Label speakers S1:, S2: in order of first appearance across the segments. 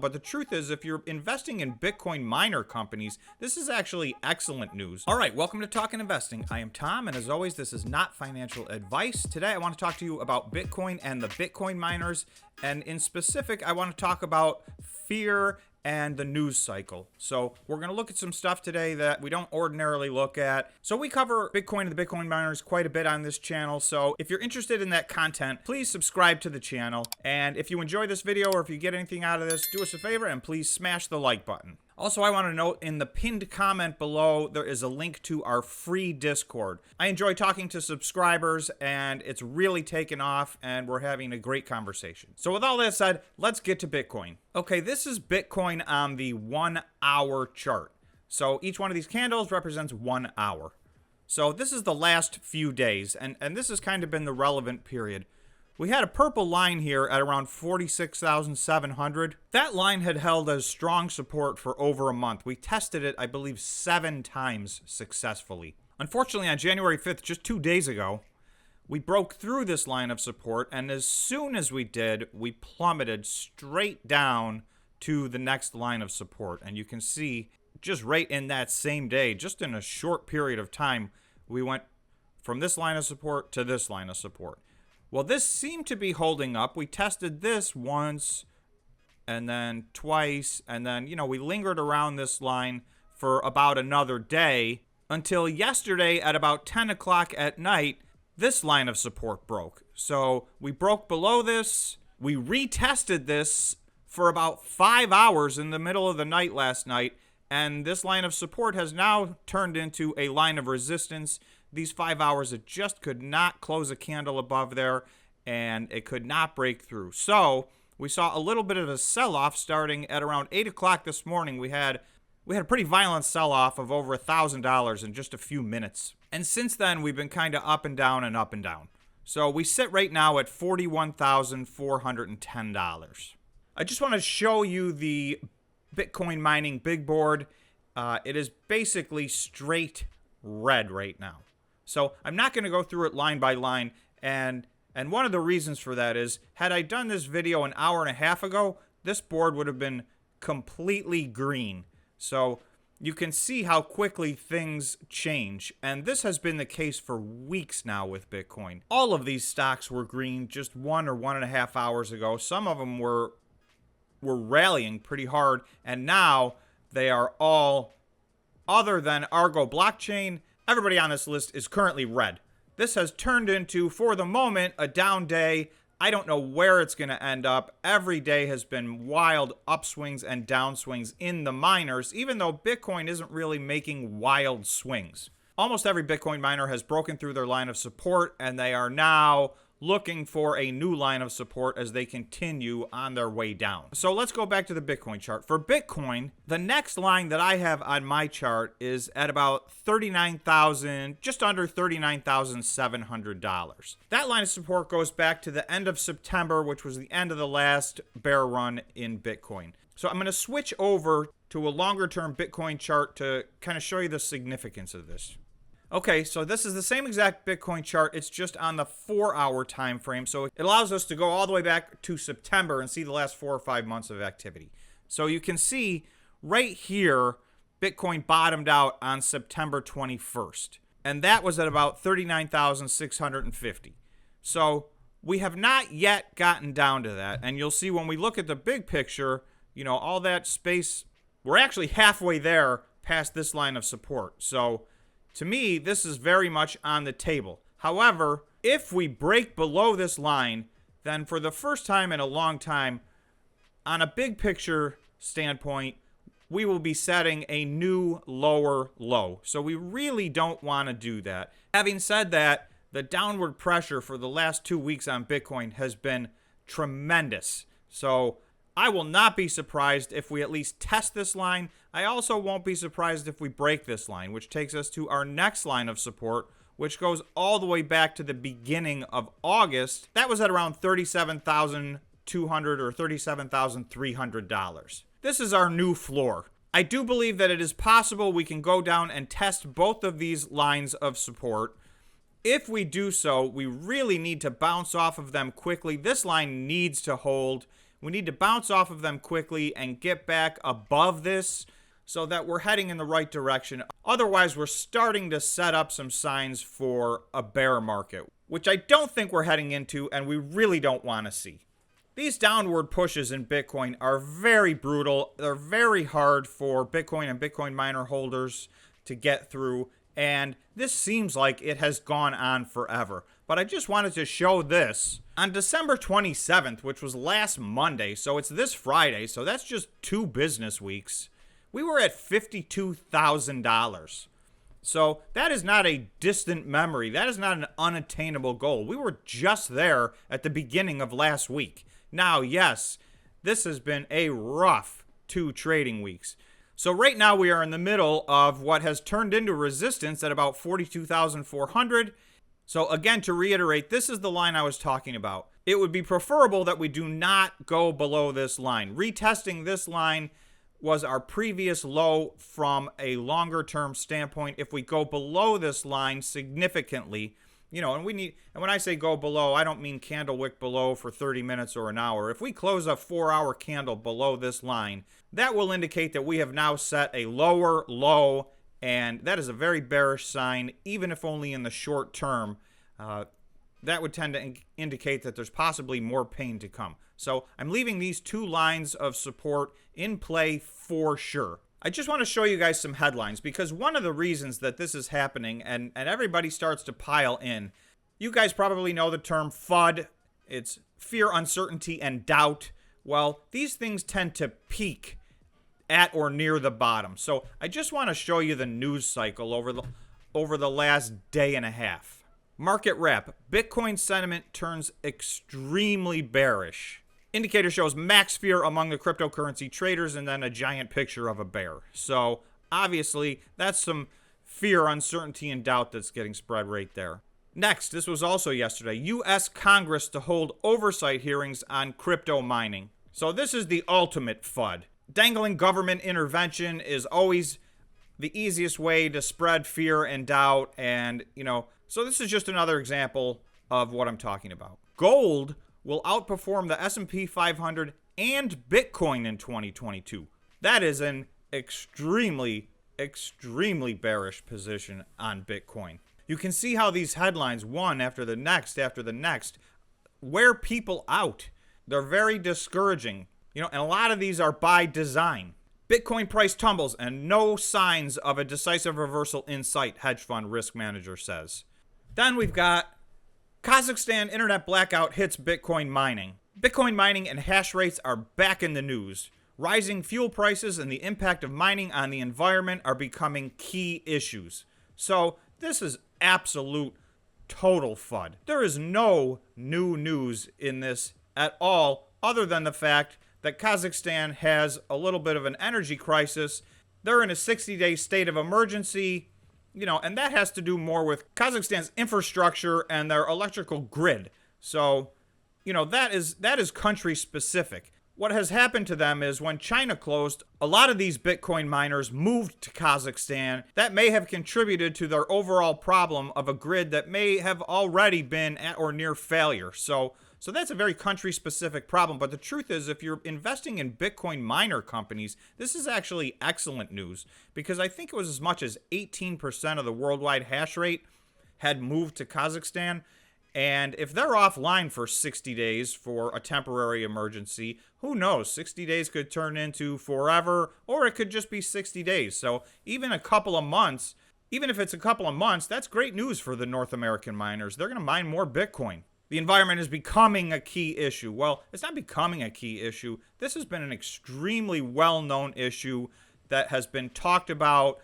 S1: But the truth is, if you're investing in Bitcoin miner companies, this is actually excellent news. All right, welcome to Talkin' Investing. I am Tom, and as always, this is not financial advice. Today, I want to talk to you about Bitcoin and the Bitcoin miners, and in specific, I want to talk about fear and the news cycle. So we're going to look at some stuff today that we don't ordinarily look at. So we cover Bitcoin and the Bitcoin miners quite a bit on this channel. So if you're interested in that content, please subscribe to the channel. And if you enjoy this video or if you get anything out of this, do us a favor and please smash the like button. Also, I want to note in the pinned comment below, there is a link to our free Discord. I enjoy talking to subscribers and it's really taken off and we're having a great conversation. So with all that said, let's get to Bitcoin. Okay, this is Bitcoin on the 1 hour chart. So each one of these candles represents 1 hour. So this is the last few days and this has kind of been the relevant period. We had a purple line here at around 46,700. That line had held as strong support for over a month. We tested it, I believe, 7 times successfully. Unfortunately, on January 5th, just 2 days ago, we broke through this line of support, and as soon as we did, we plummeted straight down to the next line of support. And you can see, just right in that same day, just in a short period of time, we went from this line of support to this line of support. Well, this seemed to be holding up. We tested this once and then twice, and then, we lingered around this line for about another day until yesterday at about 10 o'clock at night, this line of support broke. So we broke below this. We retested this for about 5 hours in the middle of the night last night, and this line of support has now turned into a line of resistance. These 5 hours, it just could not close a candle above there, and it could not break through. So we saw a little bit of a sell-off starting at around 8 o'clock this morning. We had a pretty violent sell-off of over $1,000 in just a few minutes. And since then, we've been kind of up and down and up and down. So we sit right now at $41,410. I just want to show you the Bitcoin mining big board. It is basically straight red right now. So I'm not going to go through it line by line, and one of the reasons for that is, had I done this video an hour and a half ago, this board would have been completely green. So you can see how quickly things change, and this has been the case for weeks now with Bitcoin. All of these stocks were green just 1 or 1.5 hours ago. Some of them were rallying pretty hard, and now they are all, other than Argo blockchain, everybody on this list is currently red. This has turned into, for the moment, a down day. I don't know where it's going to end up. Every day has been wild upswings and downswings in the miners, even though Bitcoin isn't really making wild swings. Almost every Bitcoin miner has broken through their line of support, and they are now looking for a new line of support as they continue on their way down. So let's go back to the Bitcoin chart. For Bitcoin, the next line that I have on my chart is at about $39,000, just under $39,700. That line of support goes back to the end of September, which was the end of the last bear run in Bitcoin. So I'm going to switch over to a longer term Bitcoin chart to kind of show you the significance of this. Okay, so this is the same exact Bitcoin chart. It's just on the 4-hour time frame. So it allows us to go all the way back to September and see the last 4 or 5 months of activity. So you can see right here, Bitcoin bottomed out on September 21st. And that was at about 39,650. So we have not yet gotten down to that. And you'll see when we look at the big picture, all that space, we're actually halfway there past this line of support. So to me, this is very much on the table. However, if we break below this line, then for the first time in a long time, on a big picture standpoint, we will be setting a new lower low. So we really don't want to do that. Having said that, the downward pressure for the last 2 weeks on Bitcoin has been tremendous. So I will not be surprised if we at least test this line. I also won't be surprised if we break this line, which takes us to our next line of support, which goes all the way back to the beginning of August. That was at around $37,200 or $37,300. This is our new floor. I do believe that it is possible we can go down and test both of these lines of support. If we do so, we really need to bounce off of them quickly. This line needs to hold. We need to bounce off of them quickly and get back above this so that we're heading in the right direction. Otherwise, we're starting to set up some signs for a bear market, which I don't think we're heading into and we really don't want to see. These downward pushes in Bitcoin are very brutal. They're very hard for Bitcoin and Bitcoin miner holders to get through. And this seems like it has gone on forever. But I just wanted to show this. On December 27th, which was last Monday, so it's this Friday, so that's just 2 business weeks, we were at $52,000. So that is not a distant memory. That is not an unattainable goal. We were just there at the beginning of last week. Now, yes, this has been a rough 2 trading weeks. So right now we are in the middle of what has turned into resistance at about 42,400. So again, to reiterate, this is the line I was talking about. It would be preferable that we do not go below this line. Retesting this line was our previous low from a longer term standpoint. If we go below this line significantly, and when I say go below, I don't mean candle wick below for 30 minutes or an hour. If we close a 4-hour candle below this line, that will indicate that we have now set a lower low, and that is a very bearish sign, even if only in the short term. That would tend to indicate that there's possibly more pain to come. So I'm leaving these 2 lines of support in play for sure. I just want to show you guys some headlines, because one of the reasons that this is happening and everybody starts to pile in, you guys probably know the term FUD. It's fear, uncertainty, and doubt. Well, these things tend to peak at or near the bottom. So I just want to show you the news cycle over the last day and a half. Market wrap. Bitcoin sentiment turns extremely bearish. Indicator shows max fear among the cryptocurrency traders, and then a giant picture of a bear. So obviously that's some fear, uncertainty, and doubt that's getting spread right there. Next, this was also yesterday, U.S. Congress to hold oversight hearings on crypto mining. So this is the ultimate FUD. Dangling government intervention is always the easiest way to spread fear and doubt, and so this is just another example of what I'm talking about. Gold will outperform the S&P 500 and Bitcoin in 2022. That is an extremely, extremely bearish position on Bitcoin. You can see how these headlines, one after the next, wear people out. They're very discouraging. And a lot of these are by design. Bitcoin price tumbles and no signs of a decisive reversal in sight, hedge fund risk manager says. Then we've got Kazakhstan internet blackout hits Bitcoin mining. Bitcoin mining and hash rates are back in the news. Rising fuel prices and the impact of mining on the environment are becoming key issues. So this is absolute total FUD. There is no new news in this at all, other than the fact that Kazakhstan has a little bit of an energy crisis. They're in a 60-day state of emergency. And that has to do more with Kazakhstan's infrastructure and their electrical grid. So, that is country specific. What has happened to them is when China closed, a lot of these Bitcoin miners moved to Kazakhstan. That may have contributed to their overall problem of a grid that may have already been at or near failure. So that's a very country-specific problem. But the truth is, if you're investing in Bitcoin miner companies, this is actually excellent news, because I think it was as much as 18% of the worldwide hash rate had moved to Kazakhstan. And if they're offline for 60 days for a temporary emergency, who knows? 60 days could turn into forever, or it could just be 60 days. So even if it's a couple of months, that's great news for the North American miners. They're going to mine more Bitcoin. The environment is becoming a key issue. Well, it's not becoming a key issue. This has been an extremely well-known issue that has been talked about.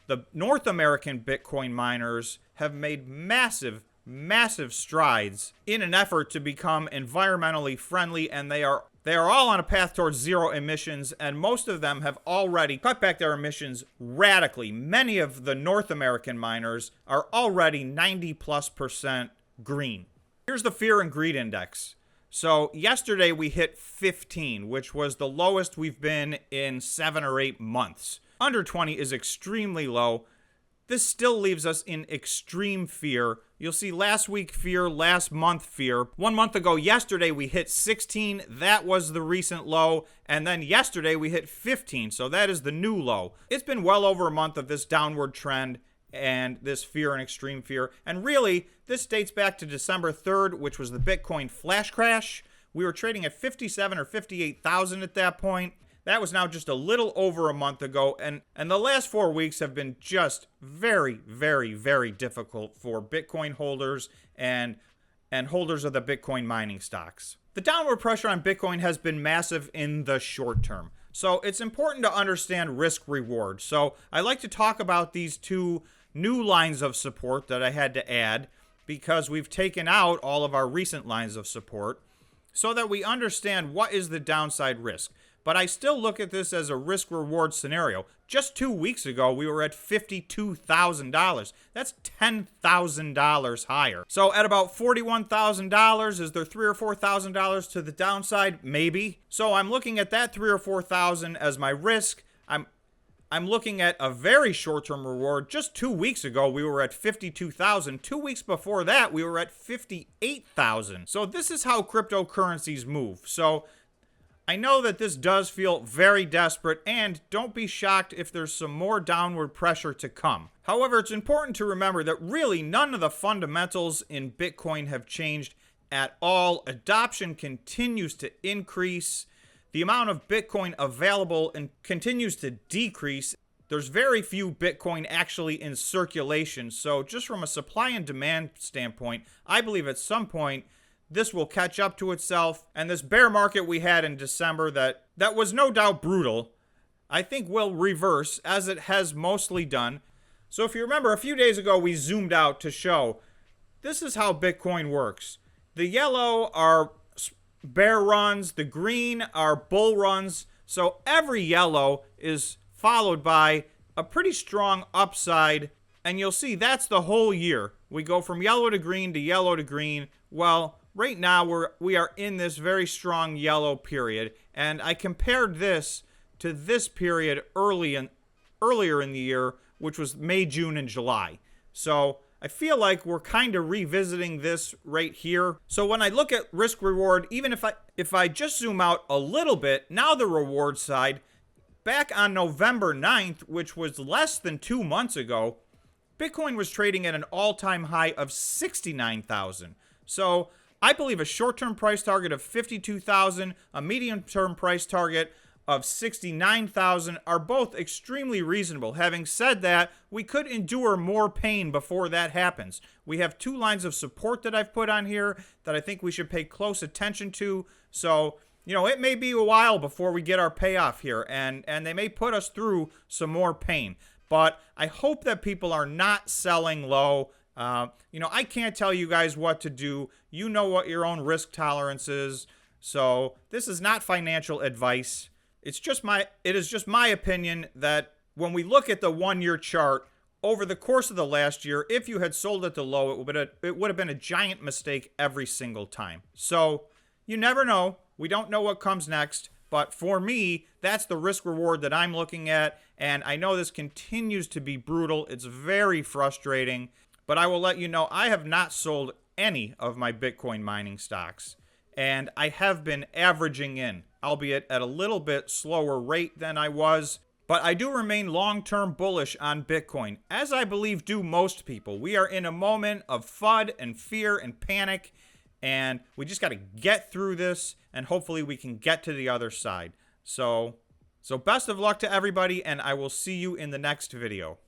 S1: The North American Bitcoin miners have made massive strides in an effort to become environmentally friendly, and they are all on a path towards zero emissions, and most of them have already cut back their emissions radically. Many of the North American miners are already 90+% green. Here's the fear and greed index. So yesterday we hit 15, which was the lowest we've been in 7 or 8 months. Under 20 is extremely low. this still leaves us in extreme fear. You'll see last week fear, last month fear. 1 month ago, yesterday, we hit 16. That was the recent low. And then yesterday, we hit 15. So that is the new low. It's been well over a month of this downward trend and this fear and extreme fear. And really, this dates back to December 3rd, which was the Bitcoin flash crash. We were trading at 57 or 58,000 at that point. That was now just a little over a month ago, and the last 4 weeks have been just very, very, very difficult for Bitcoin holders and holders of the Bitcoin mining stocks. The downward pressure on Bitcoin has been massive in the short term. So it's important to understand risk reward. So I like to talk about these two new lines of support that I had to add because we've taken out all of our recent lines of support so that we understand what is the downside risk. But I still look at this as a risk-reward scenario. Just 2 weeks ago, we were at $52,000. That's $10,000 higher. So at about $41,000, is there $3,000 or $4,000 to the downside? Maybe. So I'm looking at that $3,000 or $4,000 as my risk. I'm looking at a very short-term reward. Just 2 weeks ago, we were at $52,000. 2 weeks before that, we were at $58,000. So this is how cryptocurrencies move. So I know that this does feel very desperate, and don't be shocked if there's some more downward pressure to come. However, it's important to remember that really none of the fundamentals in Bitcoin have changed at all. Adoption continues to increase. The amount of Bitcoin available continues to decrease. There's very few Bitcoin actually in circulation. So just from a supply and demand standpoint, I believe at some point this will catch up to itself, and this bear market we had in December that was no doubt brutal, I think will reverse, as it has mostly done. So if you remember, a few days ago we zoomed out to show this is how Bitcoin works. The yellow are bear runs, the green are bull runs, so every yellow is followed by a pretty strong upside, and you'll see that's the whole year. We go from yellow to green to yellow to green. Well, right now, we are in this very strong yellow period, and I compared this to this period earlier in the year, which was May, June, and July. So I feel like we're kind of revisiting this right here. So when I look at risk reward, even if I just zoom out a little bit, now the reward side, back on November 9th, which was less than 2 months ago, Bitcoin was trading at an all-time high of 69,000. So I believe a short-term price target of 52,000, a medium-term price target of 69,000 are both extremely reasonable. Having said that, we could endure more pain before that happens. We have 2 lines of support that I've put on here that I think we should pay close attention to. So, it may be a while before we get our payoff here, and they may put us through some more pain. But I hope that people are not selling low. I can't tell you guys what to do. You know what your own risk tolerance is. So this is not financial advice. It is just my opinion that when we look at the 1-year chart over the course of the last year, if you had sold at the low, it would have been a giant mistake every single time. So you never know. We don't know what comes next. But for me, that's the risk reward that I'm looking at. And I know this continues to be brutal. It's very frustrating. But I will let you know, I have not sold any of my Bitcoin mining stocks. And I have been averaging in, albeit at a little bit slower rate than I was. But I do remain long-term bullish on Bitcoin, as I believe do most people. We are in a moment of FUD and fear and panic. And we just got to get through this, and hopefully we can get to the other side. So best of luck to everybody, and I will see you in the next video.